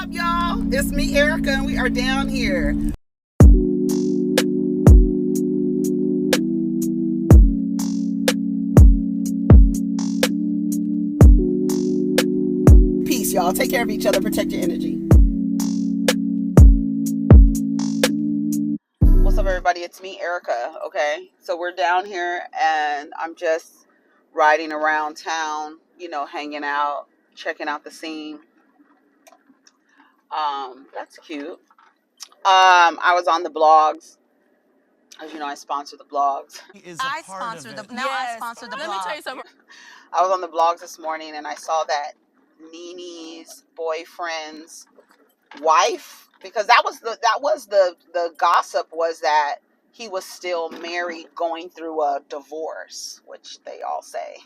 up, y'all? It's me, Erica, and we are down here. Peace, y'all. Take care of each other. Protect your energy. What's up, everybody? It's me, Erica. Okay, so we're down here, and I'm just riding around town, hanging out, checking out the scene. That's cute. I was on the blogs. As you know, I sponsor the blogs. I sponsor the blog. Let me tell you something. I was on the blogs this morning, and I saw that Nene's boyfriend's wife, because that was the gossip, was that he was still married, going through a divorce, which they all say.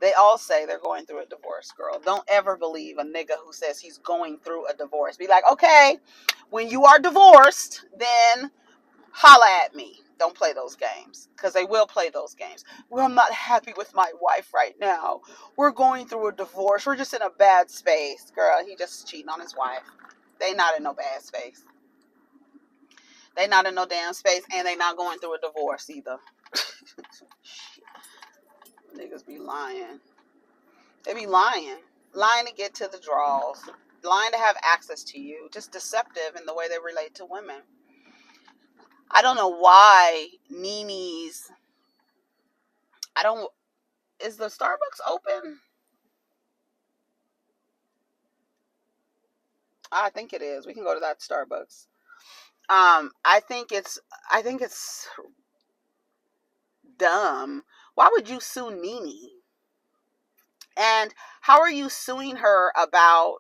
They all say they're going through a divorce, girl. Don't ever believe a nigga who says he's going through a divorce. Be like, okay, when you are divorced, then holla at me. Don't play those games, because they will play those games. Well, I'm not happy with my wife right now. We're going through a divorce. We're just in a bad space. Girl, he just cheating on his wife. They not in no bad space. They not in no damn space, and they not going through a divorce either. Niggas be lying. They be lying. Lying to get to the draws. Lying to have access to you. Just deceptive in the way they relate to women. I don't know why Nene's... Is the Starbucks open? I think it is. We can go to that Starbucks. I think it's dumb. Why would you sue Nene? And how are you suing her about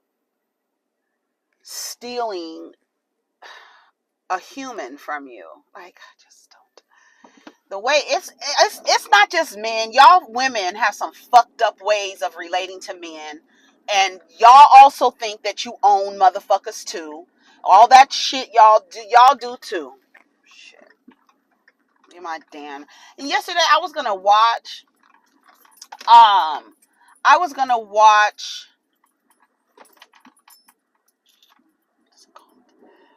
stealing a human from you? Like, I just don't. The way it's not just men. Y'all women have some fucked up ways of relating to men. And y'all also think that you own motherfuckers too. All that shit y'all do too. Shit. You're my damn. And yesterday I was gonna watch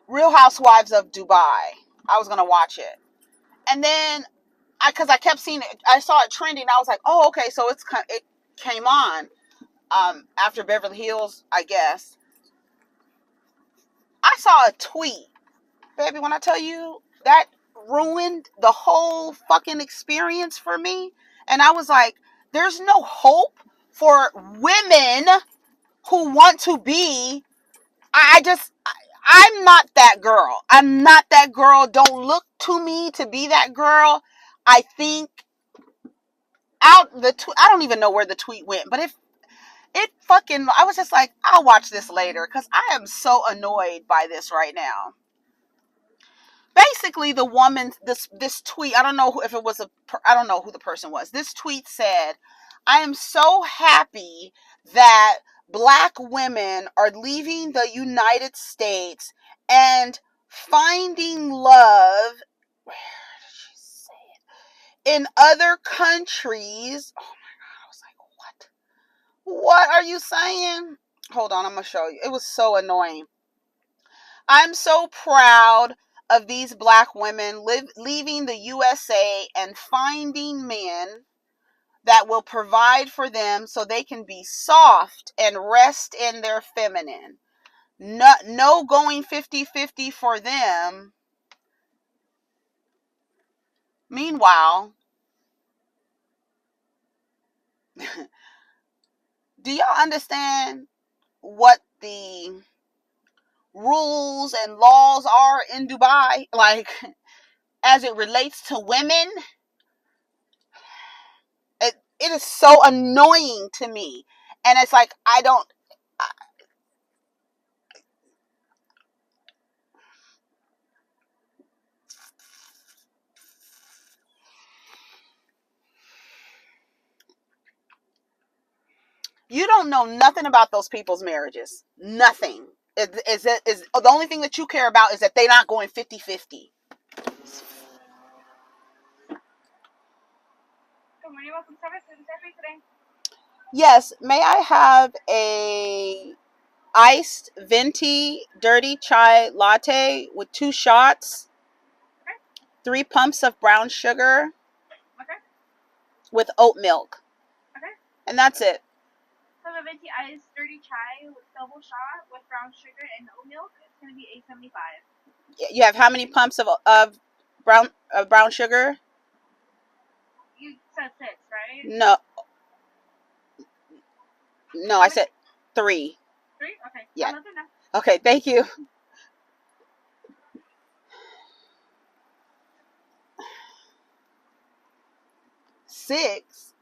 Real Housewives of Dubai. I was gonna watch it. And then because I kept seeing it, I saw it trending. I was like, oh, okay, so it came on after Beverly Hills, I guess. I saw a tweet, baby, when I tell you that ruined the whole fucking experience for me. And I was like, there's no hope for women who want to be. I'm not that girl. I'm not that girl. Don't look to me to be that girl. I think I don't even know where the tweet went, but I was just like, I'll watch this later, because I am so annoyed by this right now. Basically, the woman, this tweet, I don't know I don't know who the person was. This tweet said, I am so happy that Black women are leaving the United States and finding love, where did she say it, in other countries. Oh my God, I was like, what are you saying? Hold on, I'm going to show you. It was so annoying. I'm so proud of these Black women leaving the USA and finding men that will provide for them so they can be soft and rest in their feminine. No going 50-50 for them. Meanwhile, do y'all understand what the rules and laws are in Dubai? Like, as it relates to women? It is so annoying to me. And it's like, you don't know nothing about those people's marriages. Nothing. Is the only thing that you care about is that they're not going 50-50. Yes, may I have a iced venti dirty chai latte with 2 shots, 3 pumps of brown sugar with oat milk. And that's it. So the venti iced dirty chai with double shot with brown sugar and oat milk, it's going to be $8.75. You have how many pumps of brown sugar? You said 6, right? No, I said 3. 3? Okay. Yeah. Okay, thank you. Six.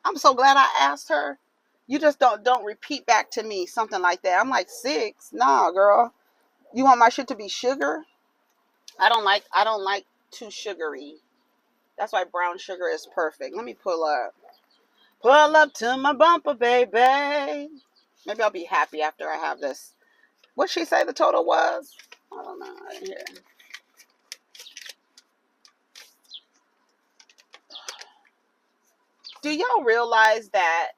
I'm so glad I asked her. You just don't repeat back to me something like that. I'm like, 6? Nah, girl. You want my shit to be sugar? I don't like too sugary. That's why brown sugar is perfect. Let me pull up. Pull up to my bumper, baby. Maybe I'll be happy after I have this. What'd she say the total was? I don't know. I didn't hear. Do y'all realize that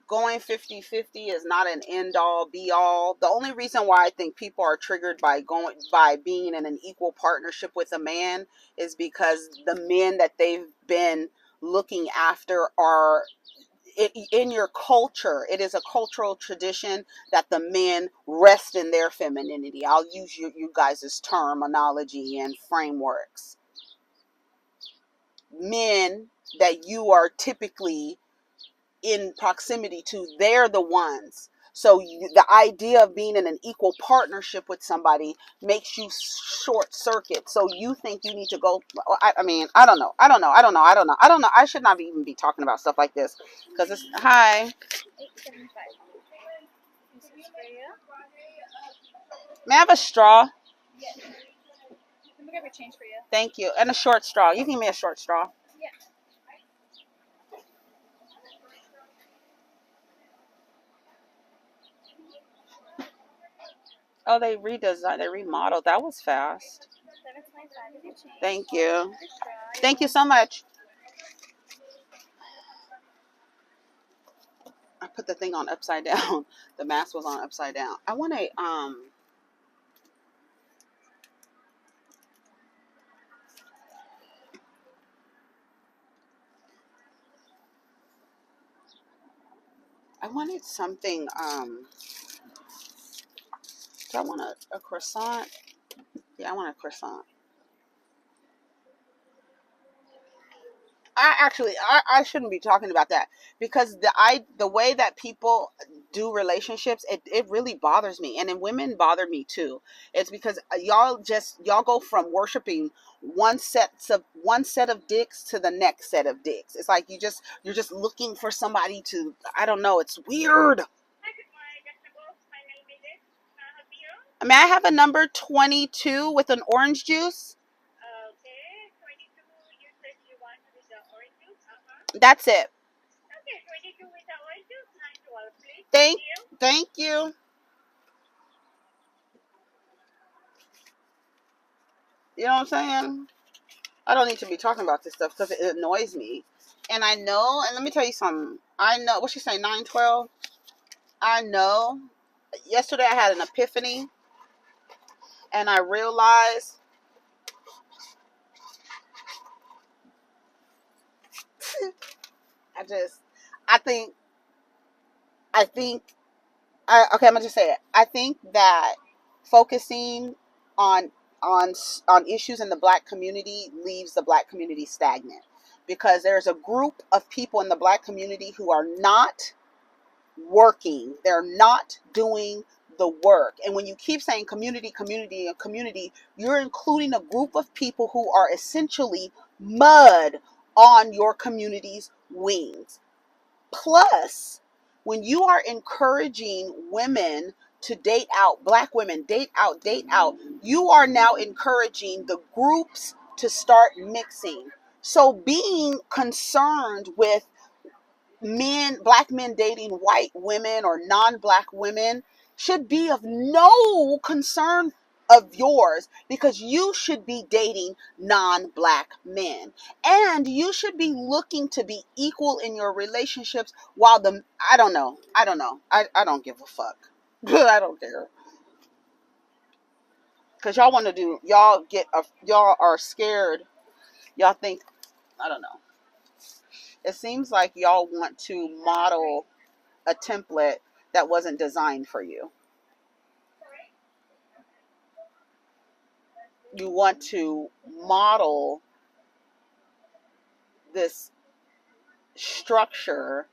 going 50-50 is not an end all be all? The only reason why I think people are triggered by being in an equal partnership with a man is because the men that they've been looking after are in your culture. It is a cultural tradition that the men rest in their femininity. I'll use you guys' terminology and frameworks. Men that you are typically in proximity to, they're the ones. So the idea of being in an equal partnership with somebody makes you short circuit. So you think you need to go. I mean, I don't know. I should not even be talking about stuff like this because it's hi. May I have a straw? Yes. Let me grab a change for you. Thank you, and a short straw. You can give me a short straw. Yeah. Oh, they redesigned, they remodeled. That was fast. Thank you. Thank you so much. I put the thing on upside down. The mask was on upside down. I want to I wanted something do I want a croissant? Yeah, I want a croissant. I shouldn't be talking about that because the way that people do relationships, it really bothers me, and then women bother me too. It's because y'all go from worshiping one set of dicks to the next set of dicks. It's like you're just looking for somebody to, I don't know, it's weird. May I have a number 22 with an orange juice? That's it. Okay, 22 with the orange juice, 912, please. Thank you. You know what I'm saying? I don't need to be talking about this stuff because it annoys me. And I know, and let me tell you something. I know, what she say, 912? I know. Yesterday I had an epiphany and I realized I think okay, I'm gonna just say it. I think that focusing on on issues in the Black community leaves the Black community stagnant because there's a group of people in the Black community who are not working. They're not doing the work. And when you keep saying community, community, and community, you're including a group of people who are essentially mud on your community's wings. Plus, when you are encouraging women to date out, Black women, date out, you are now encouraging the groups to start mixing. So being concerned with Black men dating white women or non-Black women should be of no concern of yours, because you should be dating non-black men, and you should be looking to be equal in your relationships, while I don't know, I don't give a fuck. I don't care, because y'all are scared. Y'all think, I don't know, it seems like y'all want to model a template that wasn't designed for you. You want to model this structure,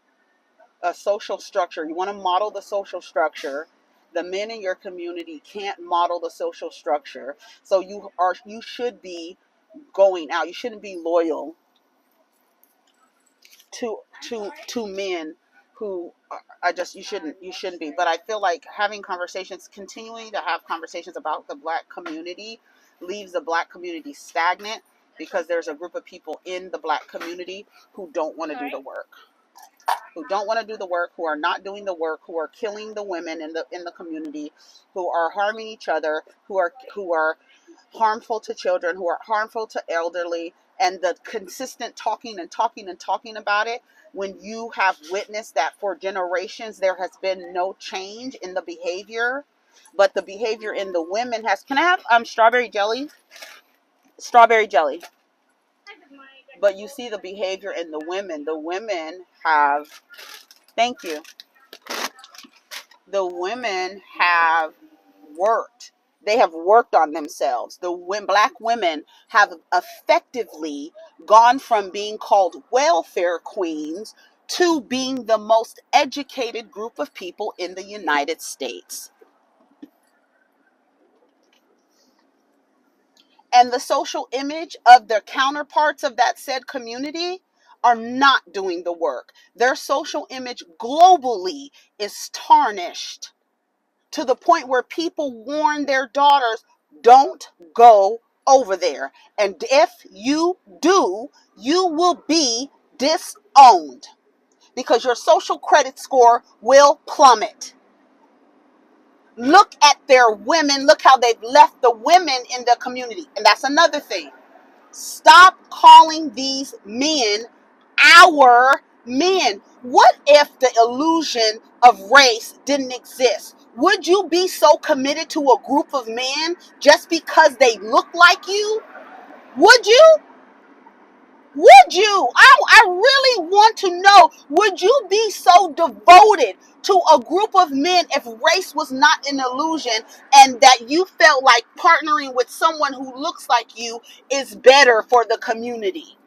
a social structure. You want to model the social structure. The men in your community can't model the social structure. So you should be going out. You shouldn't be loyal to men who I just you shouldn't be. But I feel like continuing to have conversations about the black community leaves the black community stagnant, because there's a group of people in the black community who don't want to do the work. Who are not doing the work, who are killing the women in the community, who are harming each other, who are harmful to children, who are harmful to elderly, and the consistent talking and talking and talking about it, when you have witnessed that for generations there has been no change in the behavior, but the behavior in the women has. Can I have strawberry jelly? Strawberry jelly. But you see the behavior in the women. The women have. Thank you. The women have worked. They have worked on themselves. Black women have effectively gone from being called welfare queens to being the most educated group of people in the United States. And the social image of their counterparts of that said community are not doing the work. Their social image globally is tarnished, to the point where people warn their daughters, don't go over there. And if you do, you will be disowned, because your social credit score will plummet. Look at their women. Look how they've left the women in the community. And that's another thing. Stop calling these men our men. What if the illusion of race didn't exist? Would you be so committed to a group of men just because they look like you? Would you? Would you? I really want to know, would you be so devoted to a group of men if race was not an illusion, and that you felt like partnering with someone who looks like you is better for the community,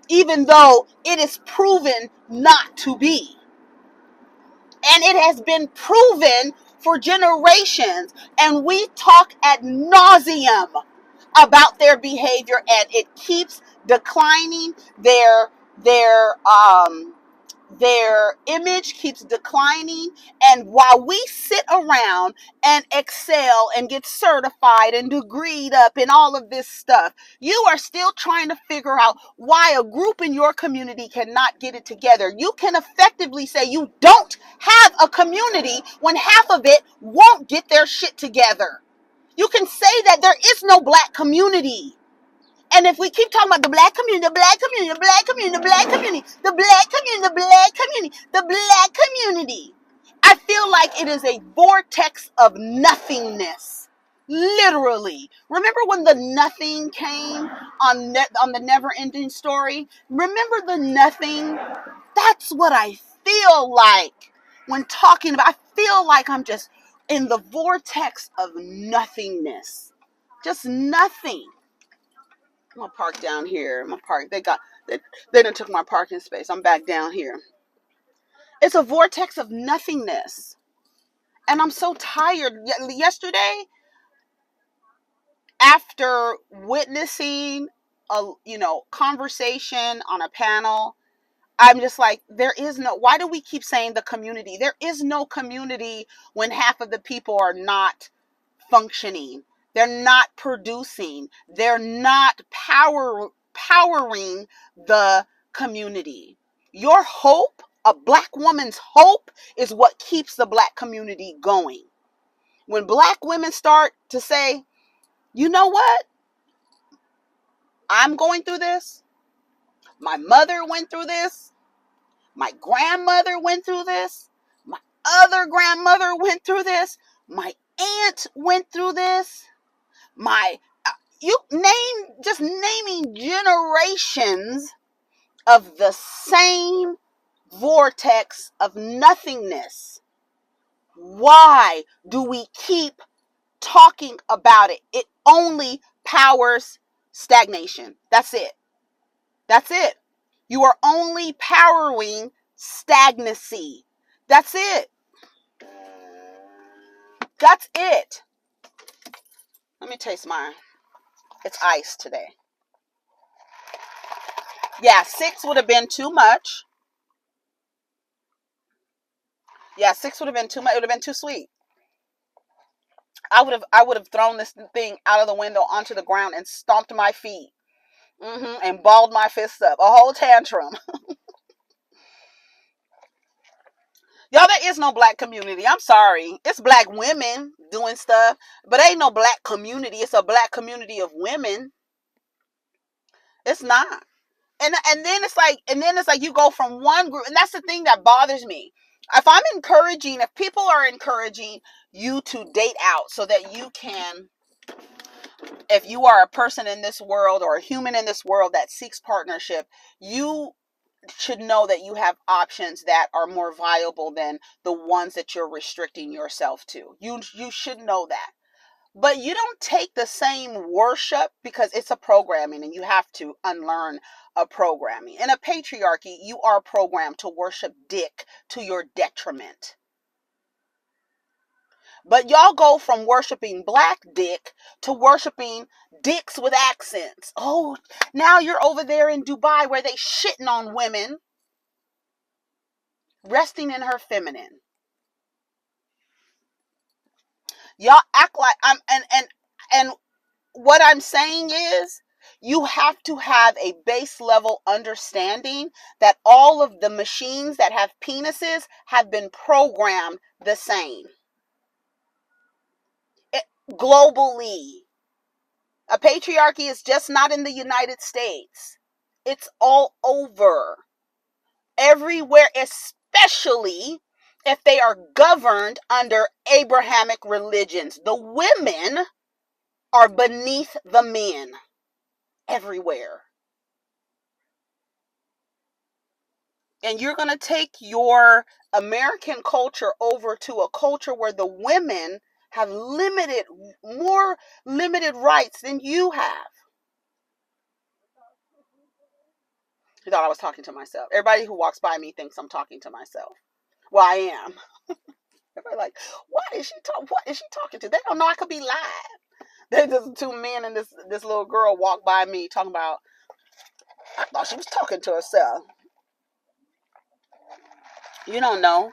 even though it is proven not to be? And it has been proven for generations, and we talk ad nauseum about their behavior, and it keeps declining. Their image keeps declining. And while we sit around and excel and get certified and degreed up and all of this stuff, you are still trying to figure out why a group in your community cannot get it together. You can effectively say you don't have a community when half of it won't get their shit together. You can say that there is no black community. And if we keep talking about the black community, the black community, the black community, the black community, the black community, the black community, the black community, I feel like it is a vortex of nothingness. Literally. Remember when the nothing came on the Never Ending Story? Remember the nothing? That's what I feel like when talking about. I feel like I'm just in the vortex of nothingness. Just nothing. I'm gonna park down here. They done took my parking space. I'm back down here. It's a vortex of nothingness. And I'm so tired. Yesterday, after witnessing a conversation on a panel, I'm just like, why do we keep saying the community? There is no community when half of the people are not functioning. They're not producing. They're not powering the community. Your hope, a black woman's hope, is what keeps the black community going. When black women start to say, You know what? I'm going through this. My mother went through this. My grandmother went through this. My other grandmother went through this. My aunt went through this. You name, just naming generations of the same vortex of nothingness. Why do we keep talking about it? It only powers stagnation. That's it. That's it. You are only powering stagnancy. That's it. That's it. Let me taste mine. It's ice today. Yeah, 6 would have been too much. Yeah, 6 would have been too much. It would have been too sweet. I would have thrown this thing out of the window onto the ground and stomped my feet. And balled my fists up. A whole tantrum. Y'all, there is no black community. I'm sorry. It's black women doing stuff, but ain't no black community. It's a black community of women. It's not. And then it's like you go from one group, and that's the thing that bothers me. If people are encouraging you to date out so that you can, if you are a person in this world or a human in this world that seeks partnership, you should know that you have options that are more viable than the ones that you're restricting yourself to. You should know that. But you don't take the same worship, because it's a programming and you have to unlearn a programming. In a patriarchy, you are programmed to worship dick to your detriment. But y'all go from worshiping black dick to worshiping dicks with accents. Oh, now you're over there in Dubai where they shitting on women, resting in her feminine. Y'all act like and what I'm saying is, you have to have a base level understanding that all of the machines that have penises have been programmed the same. Globally. A patriarchy is just not in the United States. It's all over. Everywhere, especially if they are governed under Abrahamic religions. The women are beneath the men everywhere. And you're going to take your American culture over to a culture where the women have more limited rights than you have. You thought I was talking to myself. Everybody who walks by me thinks I'm talking to myself. Well, I am. Everybody like, what is she talking to? They don't know I could be live. There's just 2 men and this little girl walked by me talking about, I thought she was talking to herself. You don't know.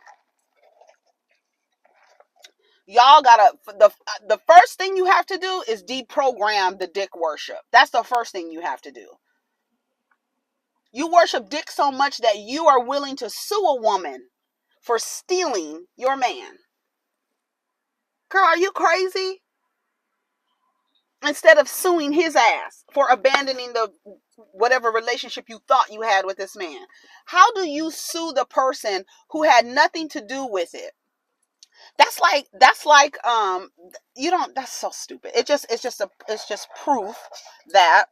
Y'all gotta, the first thing you have to do is deprogram the dick worship. That's the first thing you have to do. You worship dick so much that you are willing to sue a woman for stealing your man. Girl, are you crazy? Instead of suing his ass for abandoning the whatever relationship you thought you had with this man. How do you sue the person who had nothing to do with it? That's like you don't, that's so stupid. It's just proof that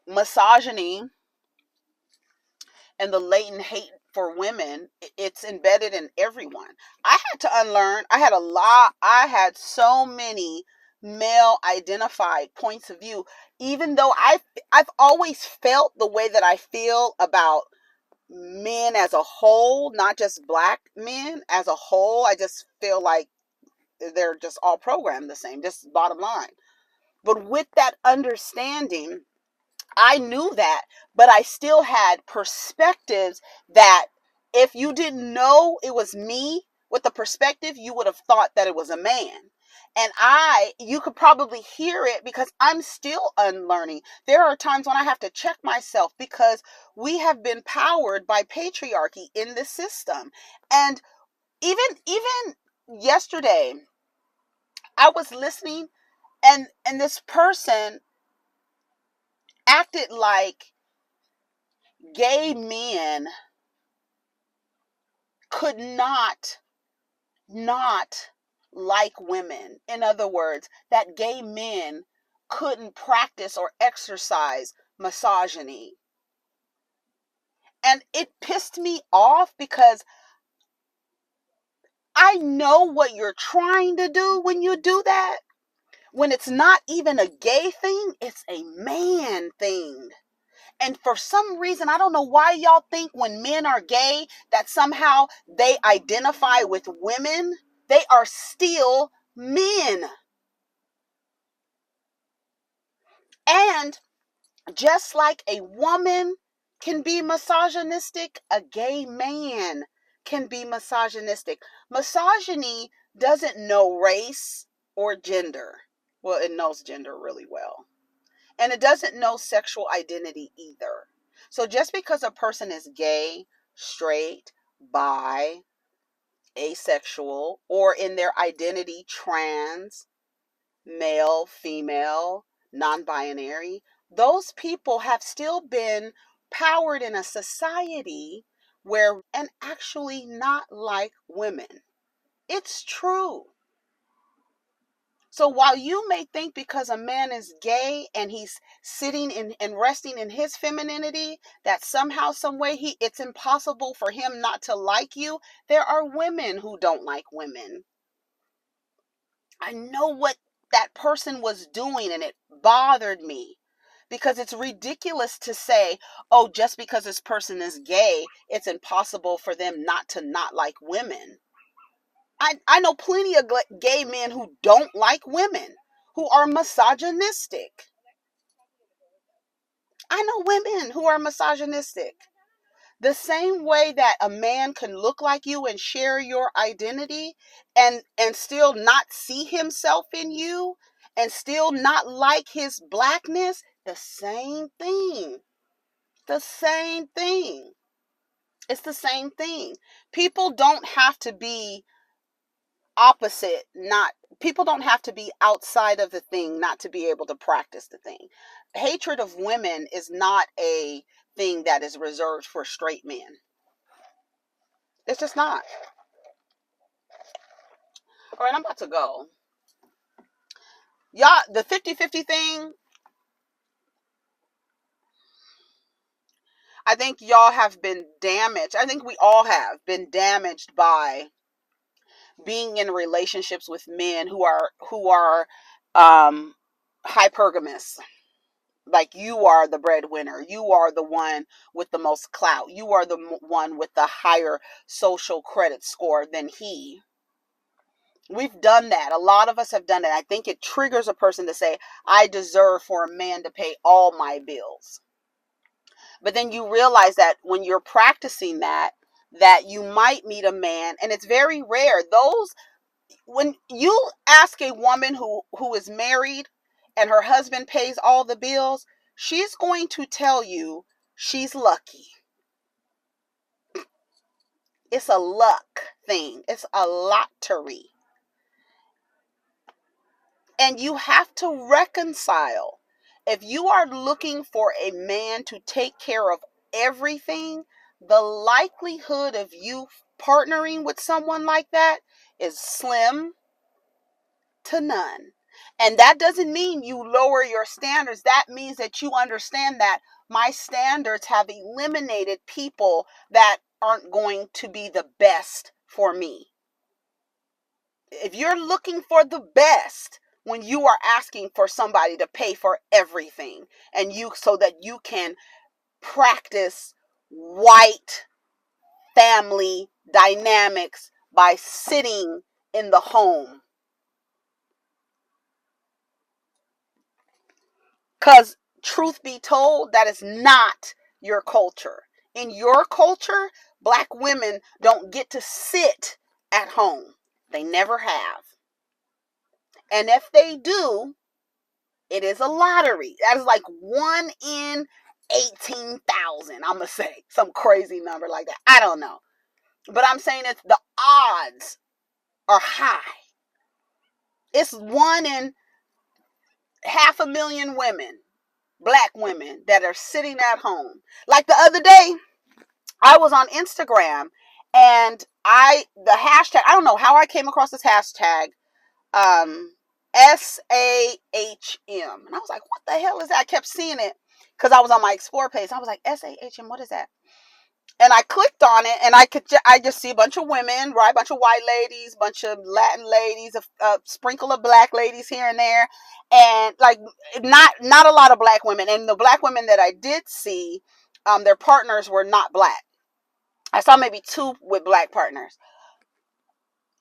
misogyny and the latent hate for women, it's embedded in everyone. I had so many male identified points of view, even though I've always felt the way that I feel about men as a whole, not just black men as a whole. I just feel like they're just all programmed the same, just bottom line. But with that understanding, I knew that, but I still had perspectives that if you didn't know it was me with the perspective, you would have thought that it was a man. And you could probably hear it because I'm still unlearning. There are times when I have to check myself because we have been powered by patriarchy in this system. And even yesterday, I was listening, and this person acted like gay men could not like women. In other words, that gay men couldn't practice or exercise misogyny. And it pissed me off because I know what you're trying to do when you do that. When it's not even a gay thing, it's a man thing. And for some reason, I don't know why y'all think when men are gay that somehow they identify with women. They are still men. And just like a woman can be misogynistic, a gay man can be misogynistic. Misogyny doesn't know race or gender. Well, it knows gender really well. And it doesn't know sexual identity either. So just because a person is gay, straight, bi, asexual, or in their identity trans, male, female, non-binary, those people have still been powered in a society where and actually not like women. It's true. So while you may think because a man is gay and he's sitting in and resting in his femininity that somehow some way it's impossible for him not to like you, there are women who don't like women. I know what that person was doing and it bothered me because it's ridiculous to say, oh, just because this person is gay, it's impossible for them not to not like women. I know plenty of gay men who don't like women, who are misogynistic. I know women who are misogynistic. The same way that a man can look like you and share your identity and still not see himself in you and still not like his blackness, the same thing. The same thing. It's the same thing. People don't have to be opposite, not people don't have to be outside of the thing not to be able to practice the thing. Hatred of women is not a thing that is reserved for straight men. It's just not. All right, I'm about to go. Y'all, the 50-50 thing, I think y'all have been damaged. I think we all have been damaged by being in relationships with men who are hypergamous. Like, you are the breadwinner. You are the one with the most clout. You are the one with the higher social credit score than he. We've done that. A lot of us have done it. I think it triggers a person to say, I deserve for a man to pay all my bills. But then you realize that when you're practicing that you might meet a man, and it's very rare. When you ask a woman who is married and her husband pays all the bills, she's going to tell you she's lucky. It's a luck thing. It's a lottery. And you have to reconcile. If you are looking for a man to take care of everything, the likelihood of you partnering with someone like that is slim to none. And that doesn't mean you lower your standards. That means that you understand that my standards have eliminated people that aren't going to be the best for me. If you're looking for the best when you are asking for somebody to pay for everything and you so that you can practice white family dynamics by sitting in the home. Because truth be told, that is not your culture. In your culture, black women don't get to sit at home. They never have. And if they do, it is a lottery. That is like 1 in 18,000. I'm going to say some crazy number like that. I don't know. But I'm saying it's the odds are high. It's 1 in 500,000 women, black women, that are sitting at home. Like the other day, I was on Instagram and the hashtag, I don't know how I came across this hashtag, SAHM. And I was like, what the hell is that? I kept seeing it because I was on my Explore page. I was like, SAHM, what is that? And I clicked on it, and I just see a bunch of women, right? A bunch of white ladies, a bunch of Latin ladies, a sprinkle of black ladies here and there, and like not a lot of black women. And the black women that I did see, their partners were not black. I saw maybe 2 with black partners.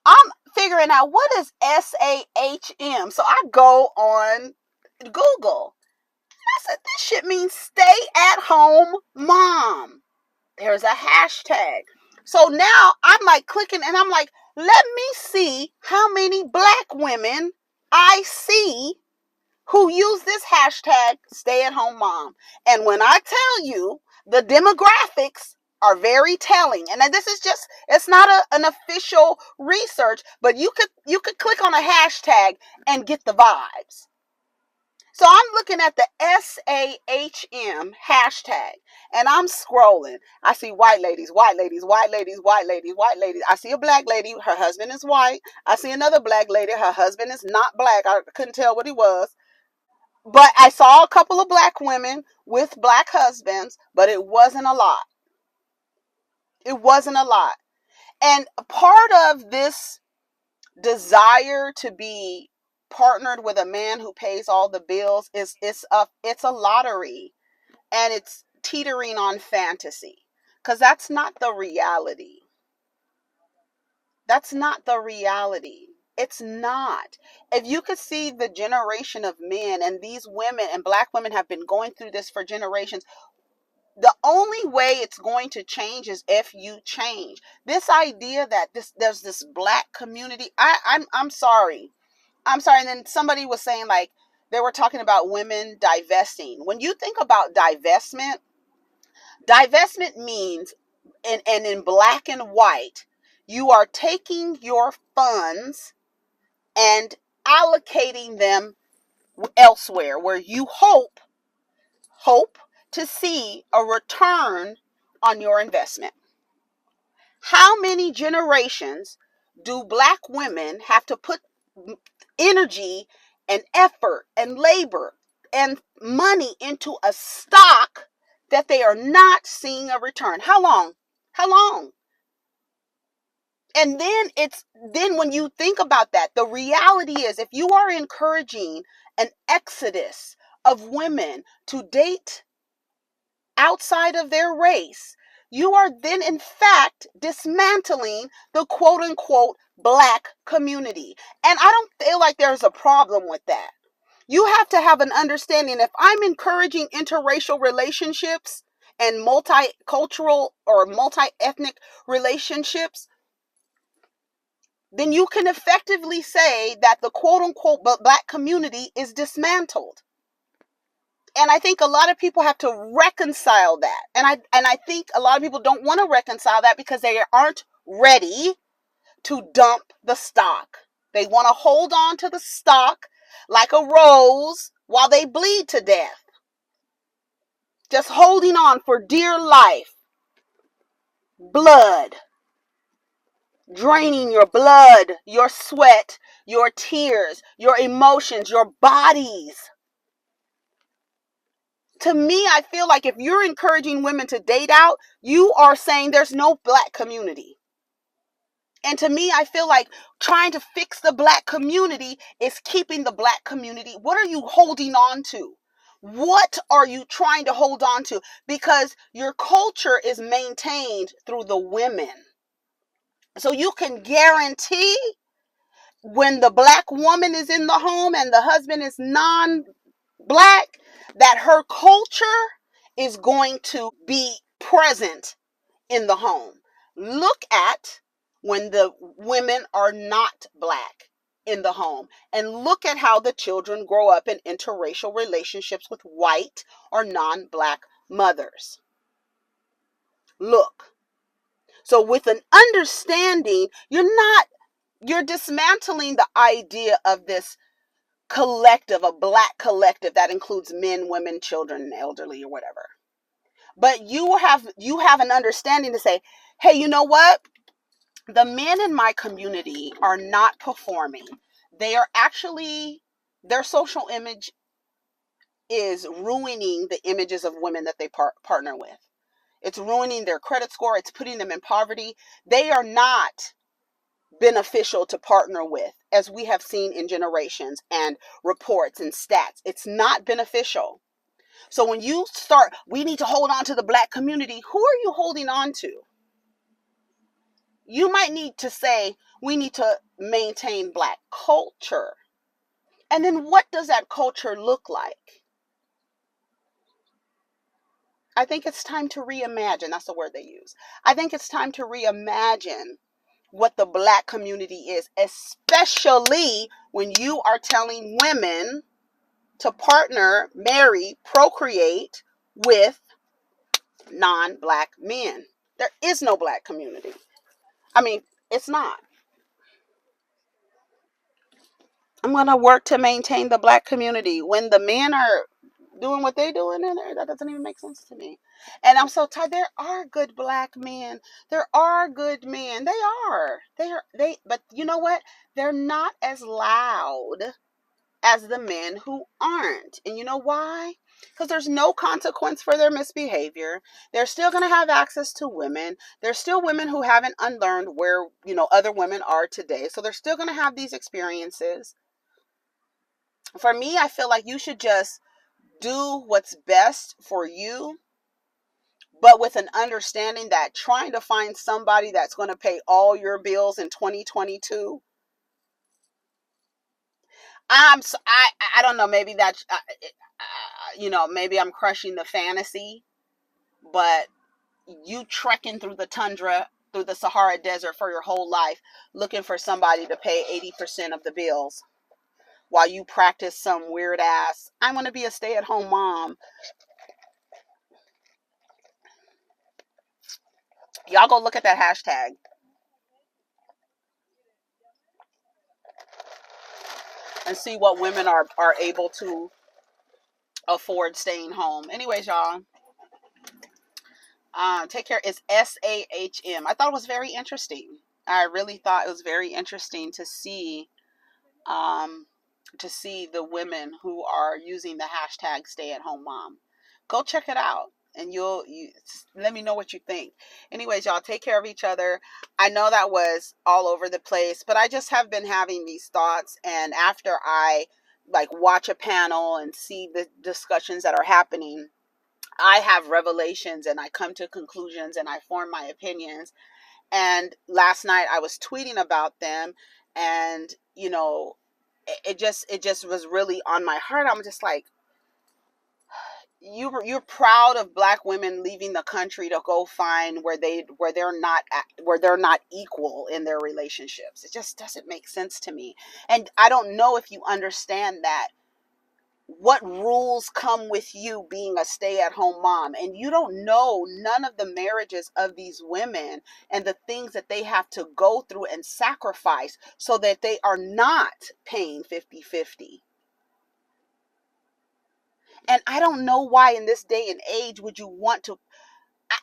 I'm figuring out what is SAHM, so I go on Google. I said, this shit means stay at home mom. There's a hashtag. So now I'm like clicking and I'm like, let me see how many black women I see who use this hashtag stay at home mom. And when I tell you, the demographics are very telling. And this is just, it's not an official research, but you could click on a hashtag and get the vibes. So I'm looking at the SAHM hashtag and I'm scrolling. I see white ladies, white ladies, white ladies, white ladies, white ladies. I see a black lady, her husband is white. I see another black lady, her husband is not black. I couldn't tell what he was. But I saw a couple of black women with black husbands, but it wasn't a lot. It wasn't a lot. And part of this desire to be partnered with a man who pays all the bills is it's a lottery, and it's teetering on fantasy, because that's not the reality. That's not the reality. It's not. If you could see the generation of men, and these women and black women have been going through this for generations, the only way it's going to change is if you change. This idea that there's this black community, I'm sorry. I'm sorry. And then somebody was saying, like, they were talking about women divesting. When you think about divestment means, and in black and white, you are taking your funds and allocating them elsewhere where you hope to see a return on your investment. How many generations do black women have to put energy and effort and labor and money into a stock that they are not seeing a return? How long? How long? And then when you think about that, the reality is, if you are encouraging an exodus of women to date outside of their race, you are then in fact dismantling the quote unquote black community. And I don't feel like there's a problem with that. You have to have an understanding. If I'm encouraging interracial relationships and multicultural or multi-ethnic relationships, then you can effectively say that the quote unquote black community is dismantled. And I think a lot of people have to reconcile that. And I think a lot of people don't want to reconcile that because they aren't ready to dump the stock. They want to hold on to the stock like a rose while they bleed to death. Just holding on for dear life. Blood. Draining your blood, your sweat, your tears, your emotions, your bodies. To me, I feel like if you're encouraging women to date out, you are saying there's no black community. And to me, I feel like trying to fix the black community is keeping the black community. What are you holding on to? What are you trying to hold on to? Because your culture is maintained through the women. So you can guarantee when the black woman is in the home and the husband is non-black, that her culture is going to be present in the home. Look at when the women are not black. in the home. And look at how the children grow up in interracial relationships with white or non-black mothers. Look. So with an understanding, you're dismantling the idea of this collective, a black collective that includes men, women, children, elderly, or whatever. But you have an understanding to say, hey, you know what? The men in my community are not performing. They are actually, their social image is ruining the images of women that they partner with. It's ruining their credit score. It's putting them in poverty. They are not beneficial to partner with, as we have seen in generations and reports and stats. It's not beneficial. So when you start, we need to hold on to the black community, who are you holding on to? You might need to say, we need to maintain black culture. And then what does that culture look like? I think it's time to reimagine. That's the word they use. I think it's time to reimagine what the black community is, especially when you are telling women to partner, marry, procreate with non-black men. There is no black community. I mean, it's not. I'm going to work to maintain the black community when the men are doing what they doing in there. That doesn't even make sense to me. And I'm so tired. There are good black men. There are good men. They are. But you know what? They're not as loud as the men who aren't. And you know why? Because there's no consequence for their misbehavior. They're still going to have access to women. There's still women who haven't unlearned where, other women are today. So they're still going to have these experiences. For me, I feel like you should just do what's best for you, but with an understanding that trying to find somebody that's going to pay all your bills in 2022, I don't know, maybe that's maybe I'm crushing the fantasy, but you trekking through the tundra, through the Sahara Desert for your whole life, looking for somebody to pay 80% of the bills while you practice some weird ass, I want to be a stay-at-home mom. Y'all go look at that hashtag and see what women are able to afford staying home. Anyways, y'all, take care. It's SAHM. I thought it was very interesting. I really thought it was very interesting um, to see the women who are using the hashtag stay at home mom. Go check it out and you let me know what you think. Anyways, y'all, take care of each other. I know that was all over the place, but I just have been having these thoughts, and after I watch a panel and see the discussions that are happening, I have revelations and I come to conclusions and I form my opinions. And last night I was tweeting about them, and it just was really on my heart. I'm just like, you're proud of black women leaving the country to go find where they're not equal in their relationships. It just doesn't make sense to me. And I don't know if you understand that what rules come with you being a stay-at-home mom, and you don't know none of the marriages of these women and the things that they have to go through and sacrifice so that they are not paying 50-50. And I don't know why in this day and age would you want to.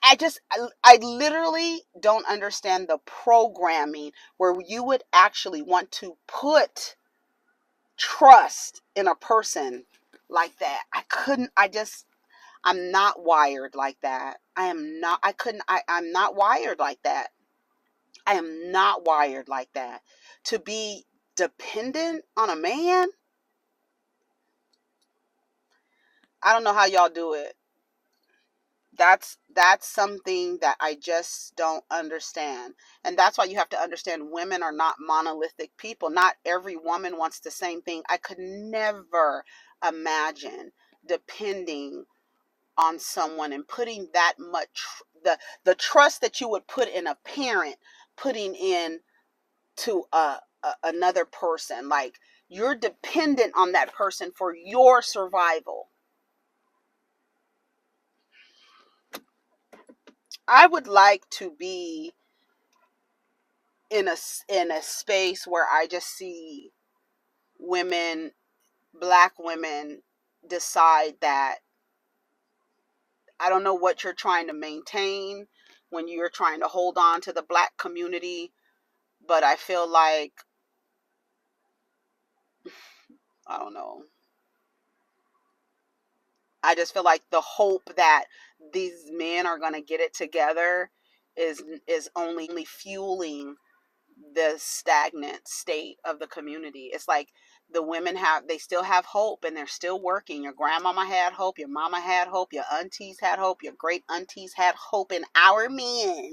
I literally don't understand the programming where you would actually want to put trust in a person like that. I'm not wired like that. I'm not wired like that. I am not wired like that. To be dependent on a man, I don't know how y'all do it. That's something that I just don't understand. And that's why you have to understand women are not monolithic people. Not every woman wants the same thing. I could never imagine depending on someone and putting that much the trust that you would put in a parent, putting in to another person. Like, you're dependent on that person for your survival. I would like to be in a space where I just see women, Black women, decide that, I don't know what you're trying to maintain when you're trying to hold on to the Black community, but I feel like, I don't know, I just feel like the hope that these men are going to get it together is only fueling the stagnant state of the community. It's like the women they still have hope, and they're still working. Your grandmama had hope, your mama had hope, your aunties had hope, your great aunties had hope in our men.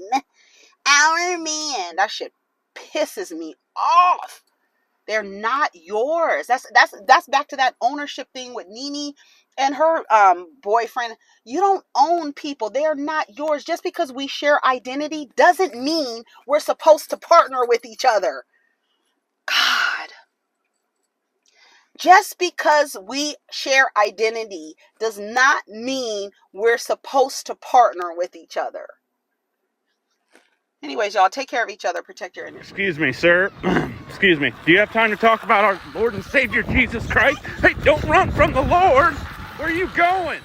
That shit pisses me off. They're not yours. That's back to that ownership thing with Nene and her boyfriend. You don't own people. They're not yours. Just because we share identity doesn't mean we're supposed to partner with each other. God. Just because we share identity does not mean we're supposed to partner with each other. Anyways, y'all, take care of each other. Protect your energy. Excuse me, sir. Excuse me. Do you have time to talk about our Lord and Savior Jesus Christ? Hey, don't run from the Lord. Where are you going?